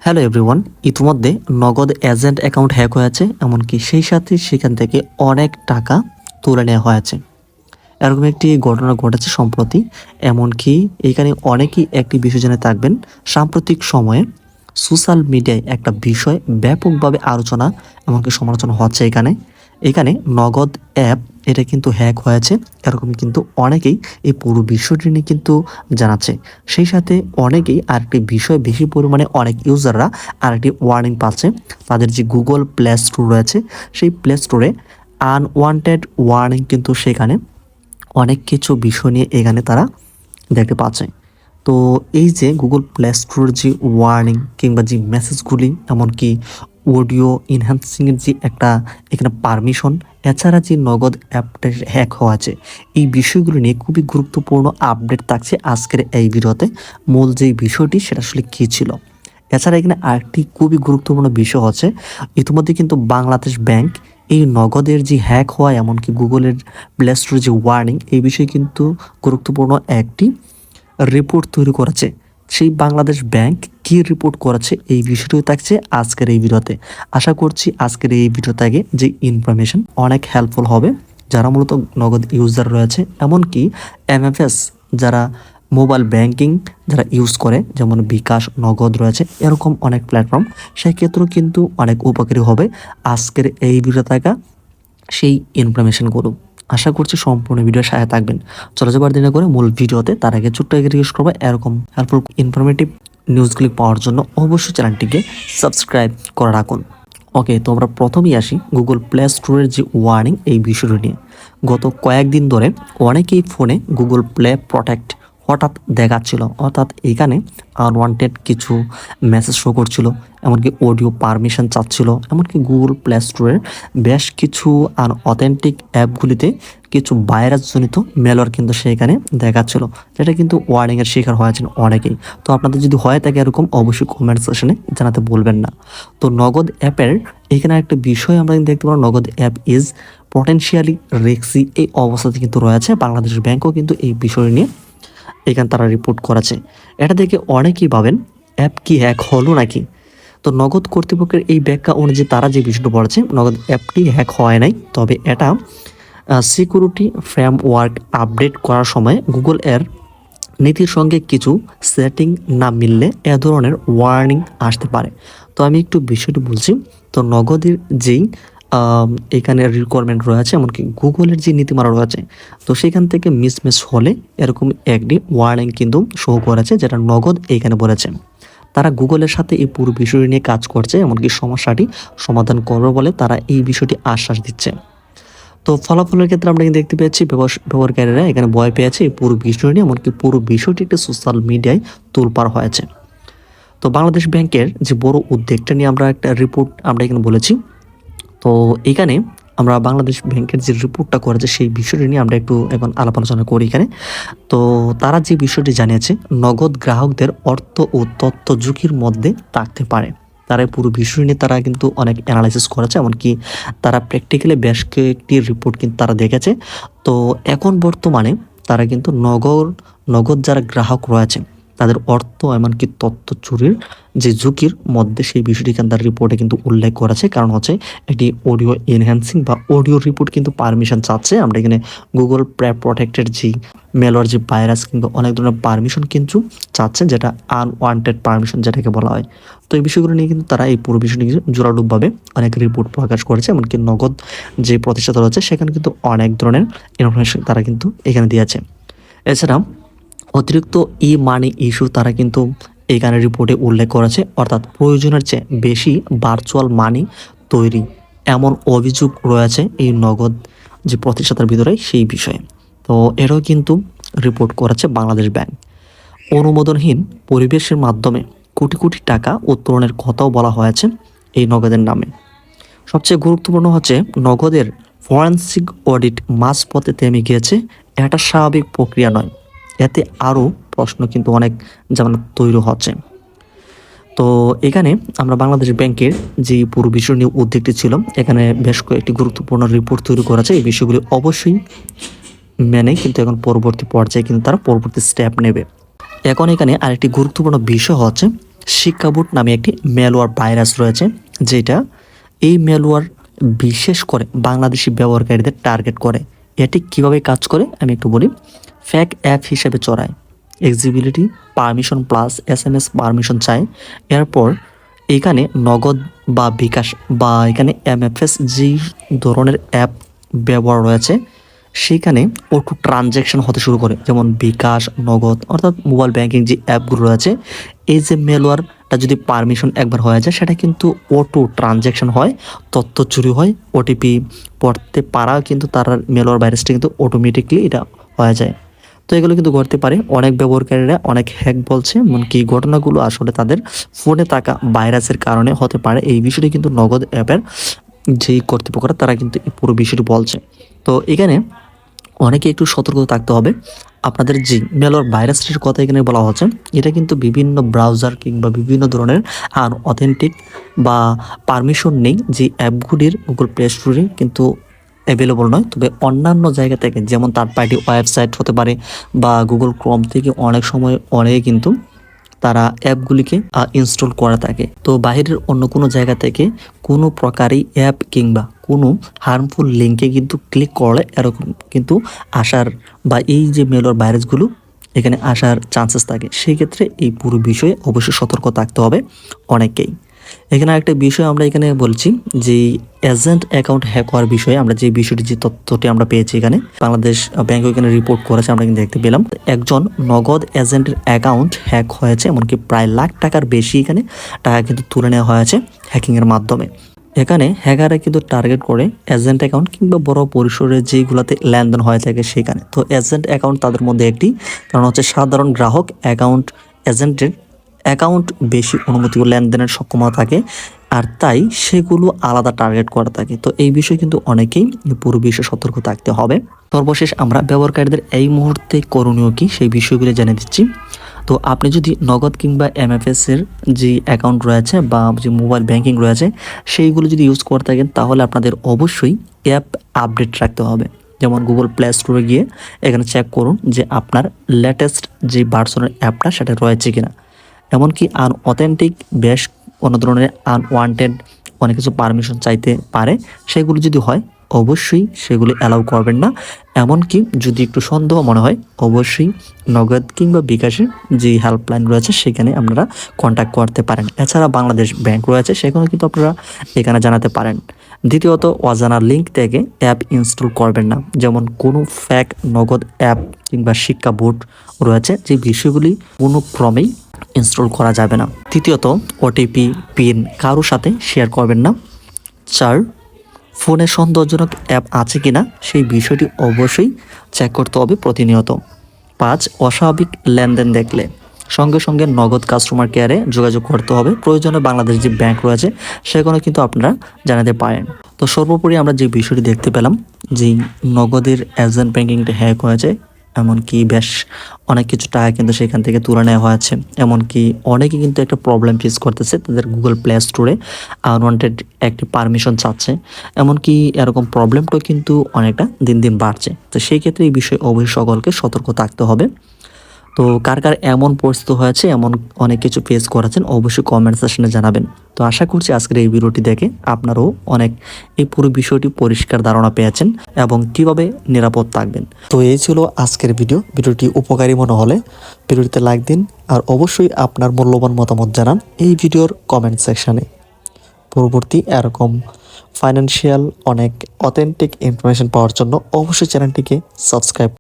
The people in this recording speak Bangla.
হ্যালো এভরিওয়ান, ইতিমধ্যে নগদ এজেন্ট অ্যাকাউন্ট হ্যাক হয়েছে, এমনকি সেই সাথে সেখান থেকে অনেক টাকা তুলে নেওয়া হয়েছে। এরকম একটি ঘটনা ঘটেছে সম্প্রতি। এমনকি এখানে অনেকেই একটি বিষয় জেনে থাকবেন, সাম্প্রতিক সময়ে সোশ্যাল মিডিয়ায় একটা বিষয় ব্যাপকভাবে আলোচনা এমনকি সমালোচনা হচ্ছে। এখানে এখানে নগদ অ্যাপ এটা কিন্তু হ্যাক হয়েছে, এরকম কিন্তু অনেকেই এই পুরো বিষয়টি নিয়ে কিন্তু জানাচ্ছে। সেই সাথে অনেকেই আরেকটি বিষয় বেশি পরিমাণে অনেক ইউজাররা আরেকটি ওয়ার্নিং পাচ্ছে। তাদের যে গুগল প্লে স্টোর রয়েছে, সেই প্লে স্টোরে আনওয়ান্টেড ওয়ার্নিং কিন্তু সেখানে অনেক কিছু বিষয় নিয়ে এখানে তারা দেখতে পাচ্ছে। তো এই যে গুগল প্লে স্টোরের যে ওয়ার্নিং কিংবা যে মেসেজগুলি, এমনকি অডিও ইনহ্যান্সিংয়ের যে একটা এখানে পারমিশন, এছাড়া যে নগদ অ্যাপটা হ্যাক হওয়া আছে, এই বিষয়গুলো নিয়ে খুবই গুরুত্বপূর্ণ আপডেট থাকছে আজকের এই ভিডিওতে। মূল যে বিষয়টি সেটা আসলে কী ছিল। এছাড়া এখানে আরেকটি খুবই গুরুত্বপূর্ণ বিষয় হচ্ছে, ইতিমধ্যে কিন্তু বাংলাদেশ ব্যাংক এই নগদের যে হ্যাক হওয়া এমনকি গুগলের প্লে স্টোরের যে ওয়ার্নিং, এই বিষয়ে কিন্তু গুরুত্বপূর্ণ একটি রিপোর্ট তৈরি করেছে। সেই বাংলাদেশ ব্যাংক কি রিপোর্ট করেছে এই বিষয়টিও থাকছে আজকের এই ভিডিওতে। আশা করছি আজকের এই ভিডিও থেকে যে ইনফরমেশন অনেক হেল্পফুল হবে যারা মূলত নগদ ইউজার রয়েছে, এমনকি এমএফএস যারা মোবাইল ব্যাংকিং যারা ইউজ করে, যেমন বিকাশ, নগদ রয়েছে, এরকম অনেক প্ল্যাটফর্ম, সেই ক্ষেত্রেও কিন্তু অনেক উপকারী হবে আজকের এই ভিডিও থাকা সেই ইনফরমেশনগুলো। আশা করছি সম্পূর্ণ ভিডিওর সাথে থাকবেন। চলে যাবার দিনে করে মূল ভিডিওতে, তার আগে ছোট্ট আগে রিকোয়েস্ট করবো, এরকম হেল্পফুল ইনফরমেটিভ নিউজগুলি পাওয়ার জন্য অবশ্যই চ্যানেলটিকে সাবস্ক্রাইব করে রাখুন। ওকে, তো আমরা প্রথমেই আসি গুগল প্লে স্টোরের যে ওয়ার্নিং এই বিষয়টি নিয়ে। গত কয়েকদিন ধরে অনেকেই ফোনে গুগল প্লে প্রোটেক্ট হঠাৎ দেখাচ্ছিল, অর্থাৎ এখানে আনওয়ান্টেড কিছু মেসেজ শো করছিল, এমনকি অডিও পারমিশন চাচ্ছিল, এমনকি গুগল প্লে স্টোরের বেশ কিছু অথেন্টিক অ্যাপগুলিতে কিছু ভাইরাসজনিত মেলওয়্যার কিন্তু সেখানে দেখাচ্ছিল, যেটা কিন্তু ওয়ার্নিংয়ের শিকার হয়েছেন অনেকেই। তো আপনাদের যদি হয় থাকে এরকম, অবশ্যই কমেন্ট সেকশনে জানাতে বলবেন না। তো নগদ অ্যাপের এখানে একটা বিষয় আমরা দেখতে পাবো, নগদ অ্যাপ ইজ পটেনশিয়ালি রিস্কি, এই অবস্থাতে কিন্তু রয়েছে। বাংলাদেশ ব্যাংকও কিন্তু এই বিষয় নিয়ে এখানে তারা রিপোর্ট করেছে। এটা দেখে অনেকেই ভাবেন অ্যাপ কি হ্যাক হলো নাকি। তো নগদ কর্তৃপক্ষের এই ব্যাখ্যা অনুযায়ী তারা যে বিষয়টা বলেছে, নগদ অ্যাপটি হ্যাক হয় নাই, তবে এটা সিকিউরিটি ফ্রেমওয়ার্ক আপডেট করার সময় গুগল এর নীতির সঙ্গে কিছু সেটিং না মিললে এ ধরনের ওয়ার্নিং আসতে পারে। তো আমি একটু বিষয়টি বলছি। তো নগদের যেই এখানে রিকোয়ারমেন্ট রয়েছে, এমনকি গুগলের যে নীতিমালা রয়েছে, তো সেখান থেকে মিসম্যাচ হলে এরকম একটি ওয়ার্নিং কিন্তু শো করেছে, যেটা নগদ এইখানে বলেছে। তারা গুগলের সাথে এই পুরো বিষয়টি নিয়ে কাজ করছে, এমনকি সমস্যাটি সমাধান করবে বলে তারা এই বিষয়টি আশ্বাস দিচ্ছে। তো ফলাফলের ক্ষেত্রে আমরা কিন্তু দেখতে পেয়েছি ব্যবহারকারীরা এখানে ভয় পেয়েছে এই পুরো বিষয় নিয়ে, এমনকি পুরো বিষয়টি একটি সোশ্যাল মিডিয়ায় তোলপাড় হয়েছে। তো বাংলাদেশ ব্যাংকের যে বড় উদ্যোগটা নিয়ে আমরা একটা রিপোর্ট আমরা এখানে বলেছি। তো এখানে আমরা বাংলাদেশ ব্যাংকের যে রিপোর্টটা করেছে সেই বিষয়টি নিয়ে আমরা একটু এখন আলাপ আলোচনা করি এখানে। তো তারা যে বিষয়টি জানিয়েছে, নগদ গ্রাহকদের অর্থ ও তথ্য ঝুঁকির মধ্যে থাকতে পারে। তারা পুরো বিষয় নিয়ে তারা কিন্তু অনেক অ্যানালাইসিস করেছে, এমনকি তারা প্র্যাকটিক্যালি বেশ কয়েকটি রিপোর্ট কিন্তু তারা দেখেছে। তো এখন বর্তমানে তারা কিন্তু নগদ যারা গ্রাহক রয়েছে তাদের অর্থ এমনকি তথ্য চুরির যে ঝুঁকির মধ্যে সেই বিষয়টি তার রিপোর্টে কিন্তু উল্লেখ করেছে। কারণ হচ্ছে একটি অডিও এনহ্যান্সিং বা অডিও রিপোর্ট কিন্তু পারমিশন চাচ্ছে। আমরা এখানে গুগল প্লে প্রোটেক্টেড যে মেলওয়্যার যে ভাইরাস কিংবা অনেক ধরনের পারমিশন কিন্তু চাচ্ছে, যেটা আনওয়ান্টেড পারমিশন যেটাকে বলা হয়। তো এই বিষয়গুলো নিয়ে কিন্তু তারা এই পুরো বিষয়টি জোরালোভাবে অনেক রিপোর্ট প্রকাশ করেছে, এমনকি নগদ যে প্রতিষ্ঠাতা রয়েছে সেখানে কিন্তু অনেক ধরনের ইনফরমেশন তারা কিন্তু এখানে দিয়েছে। এছাড়া অতিরিক্ত ই মানি ইস্যু তারা কিন্তু এখানে রিপোর্টে উল্লেখ করেছে, অর্থাৎ প্রয়োজনের চেয়ে বেশি ভার্চুয়াল মানি তৈরি, এমন অভিযোগ রয়েছে এই নগদ যে প্রতিষ্ঠাতার ভিতরে সেই বিষয়ে। তো এটাও কিন্তু রিপোর্ট করেছে বাংলাদেশ ব্যাংক। অনুমোদনহীন পরিবেশের মাধ্যমে কোটি কোটি টাকা উত্তোলনের কথাও বলা হয়েছে এই নগদের নামে। সবচেয়ে গুরুত্বপূর্ণ হচ্ছে নগদের ফরেন্সিক অডিট মাঝপথে থেমে গিয়েছে, এটা স্বাভাবিক প্রক্রিয়া নয়। এতে আরও প্রশ্ন কিন্তু অনেক যেমন তৈরি হচ্ছে। তো এখানে আমরা বাংলাদেশ ব্যাংকের যে পুরো বিষয় নিয়ে উদ্যোগটি ছিল, এখানে বেশ কয়েকটি গুরুত্বপূর্ণ রিপোর্ট তৈরি করেছে। এই বিষয়গুলি অবশ্যই মেনে কিন্তু এখন পরবর্তী পর্যায়ে কিন্তু তারা পরবর্তী স্টেপ নেবে। এখন এখানে আরেকটি গুরুত্বপূর্ণ বিষয় হচ্ছে, শিক্ষাবুট নামে একটি ম্যালওয়্যার ভাইরাস রয়েছে, যেটা এই ম্যালওয়্যার বিশেষ করে বাংলাদেশি ব্যবহারকারীদের টার্গেট করে। এটি কিভাবে কাজ করে আমি একটু বলি। ফেক অ্যাপ হিসেবে চড়ায়, এক্সিবিলিটি পারমিশন প্লাস SMS পারমিশন চায়। এরপর এখানে নগদ বা বিকাশ বা এখানে MFS যেই ধরনের অ্যাপ ব্যবহার রয়েছে সেখানে অটো ট্রানজ্যাকশন হতে শুরু করে, যেমন বিকাশ, নগদ অর্থাৎ মোবাইল ব্যাংকিং যে অ্যাপগুলো রয়েছে, এই যে ম্যালওয়্যারটা যদি পারমিশন একবার হয়ে যায় সেটা কিন্তু অটো ট্রানজ্যাকশন হয়, তথ্য চুরি হয়, OTP পড়তে পারা কিন্তু তার ম্যালওয়্যার ভাইরাসটা কিন্তু অটোমেটিকলি এটা হয়ে যায়। তো এগুলো কিন্তু ঘটতে পারে, অনেক ব্যবহারকারীরা অনেক হ্যাক বলছে, এমনকি ঘটনাগুলো আসলে তাদের ফোনে থাকা ভাইরাসের কারণে হতে পারে। এই বিষয়টি কিন্তু নগদ অ্যাপের যেই কর্তৃপক্ষরা তারা কিন্তু এই পুরো বিষয়টি বলছে। তো এখানে অনেকে একটু সতর্ক থাকতে হবে। আপনাদের যে ম্যালওয়্যার ভাইরাসটির কথা এখানে বলা হচ্ছে, এটা কিন্তু বিভিন্ন ব্রাউজার কিংবা বিভিন্ন ধরনের অথেন্টিক বা পারমিশন নেই যে অ্যাপগুলির গুগল প্লে স্টোরে কিন্তু অ্যাভেলেবল নয়। তবে অন্যান্য জায়গা থেকে, যেমন থার্ড পার্টি ওয়েবসাইট হতে পারে বা গুগল ক্রোম থেকে অনেক সময় অনেকে কিন্তু তারা অ্যাপগুলিকে ইনস্টল করা থাকে। তো বাইরের অন্য কোনো জায়গা থেকে কোনো প্রকারই অ্যাপ কিংবা কোনো হার্মফুল লিঙ্কে কিন্তু ক্লিক করলে এরকম কিন্তু আসার বা এই যে ম্যালওয়্যার ভাইরাসগুলো এখানে আসার চান্সেস থাকে। সেই ক্ষেত্রে এই পুরো বিষয়ে অবশ্যই সতর্ক থাকতে হবে অনেকেই। এখানে একটা বিষয় আমরা এখানে বলছি যে এজেন্ট অ্যাকাউন্ট হ্যাক হওয়ার বিষয়ে আমরা যে বিষয়টি যে তথ্যটি আমরা পেয়েছি এখানে বাংলাদেশ ব্যাংক এখানে রিপোর্ট করেছে, আমরা কিন্তু দেখতে পেলাম একজন নগদ এজেন্টের অ্যাকাউন্ট হ্যাক হয়েছে, এমনকি প্রায় লাখ টাকার বেশি এখানে টাকা কিন্তু তুলে নেওয়া হয়েছে হ্যাকিংয়ের মাধ্যমে। এখানে হ্যাকাররা কিন্তু টার্গেট করে এজেন্ট অ্যাকাউন্ট কিংবা বড় পরিসরে যেগুলোতে লেনদেন হয়ে থাকে সেখানে। তো এজেন্ট অ্যাকাউন্ট তাদের মধ্যে একটি, কারণ হচ্ছে সাধারণ গ্রাহক অ্যাকাউন্ট এজেন্টের অ্যাকাউন্ট বেশি অনুমতি ও লেনদেনের সক্ষমতা থাকে, আর তাই সেগুলো আলাদা টার্গেট করা থাকে। তো এই বিষয়ে কিন্তু অনেকেই পুরো বিষয়ে সতর্ক থাকতে হবে। সর্বশেষ আমরা ব্যবহারকারীদের এই মুহূর্তে করণীয় কি সেই বিষয়গুলো জেনে দিচ্ছি। তো আপনি যদি নগদ কিংবা MFS এর যে অ্যাকাউন্ট রয়েছে বা যে মোবাইল ব্যাংকিং রয়েছে সেইগুলো যদি ইউজ করে থাকেন, তাহলে আপনাদের অবশ্যই অ্যাপ আপডেট রাখতে হবে। যেমন গুগল প্লে স্টোরে গিয়ে এখানে চেক করুন যে আপনার লেটেস্ট যে ভার্সনের অ্যাপটা সেটা রয়েছে কিনা। এমনকি অথেন্টিক বেশ কোনো ধরনের আনওয়ান্টেড অনেক কিছু পারমিশন চাইতে পারে, সেগুলো যদি হয় অবশ্যই সেগুলি অ্যালাউ করবেন না। এমনকি যদি একটু সন্দেহ মনে হয় অবশ্যই নগদ কিংবা বিকাশের যে হেল্পলাইন রয়েছে সেখানে আপনারা কন্ট্যাক্ট করতে পারেন। এছাড়া বাংলাদেশ ব্যাংক রয়েছে, সেখানে কিন্তু আপনারা এখানে জানাতে পারেন। দ্বিতীয়ত, অজানা লিঙ্ক থেকে অ্যাপ ইনস্টল করবেন না, যেমন কোনো ফেক নগদ অ্যাপ কিংবা শিক্ষা বোর্ড রয়েছে যে বিষয়গুলি কোনো ক্রমেই ইনস্টল করা যাবে না। তৃতীয়ত, OTP পিন কারোর সাথে শেয়ার করবেন না। 4, ফোনে সন্দেহজনক অ্যাপ আছে কিনা সেই বিষয়টি অবশ্যই চেক করতে হবে প্রতিনিয়ত। 5, অস্বাভাবিক লেনদেন দেখলে সঙ্গে সঙ্গে নগদ কাস্টমার কেয়ারে যোগাযোগ করতে হবে। প্রয়োজনে বাংলাদেশ যে ব্যাংক রয়েছে সেখানে কিন্তু আপনারা জানাতে পারেন। তো সর্বোপরি আমরা যে বিষয়টি দেখতে পেলাম যে নগদের এজেন্ট ব্যাংকিংটা হ্যাক হয়েছে, এমনকি বেশ অনেক কিছু টাকা কিন্তু সেখান থেকে তুলে নেওয়া হয়েছে। এমনকি অনেকে কিন্তু একটা প্রবলেম ফেস করতেছে, তাদের গুগল প্লে স্টোরে আনওয়ান্টেড একটি পারমিশন চাচ্ছে। এমনকি এরকম প্রবলেমটাও কিন্তু অনেকটা দিন দিন বাড়ছে। তো সেই ক্ষেত্রে এই বিষয়ে অবশ্যই সকলকে সতর্ক থাকতে হবে। তো কার কার এমন পরিস্থিতি হয়েছে, এমন অনেক কিছু ফেস করেছেন, অবশ্যই কমেন্ট সেকশনে জানাবেন। তো আশা করছি আজকের এই ভিডিওটি দেখে আপনারাও অনেক এই পুরো বিষয়টি পরিষ্কার ধারণা পেয়েছেন এবং কিভাবে নিরাপদ থাকবেন। তো এই ছিল আজকের ভিডিওটি উপকারী মনে হলে ভিডিওটিতে লাইক দিন আর অবশ্যই আপনার মূল্যবান মতামত জানান এই ভিডিওর কমেন্ট সেকশনে। পরবর্তী এরকম ফাইন্যান্সিয়াল অনেক অথেন্টিক ইনফরমেশন পাওয়ার জন্য অবশ্যই চ্যানেলটিকে সাবস্ক্রাইব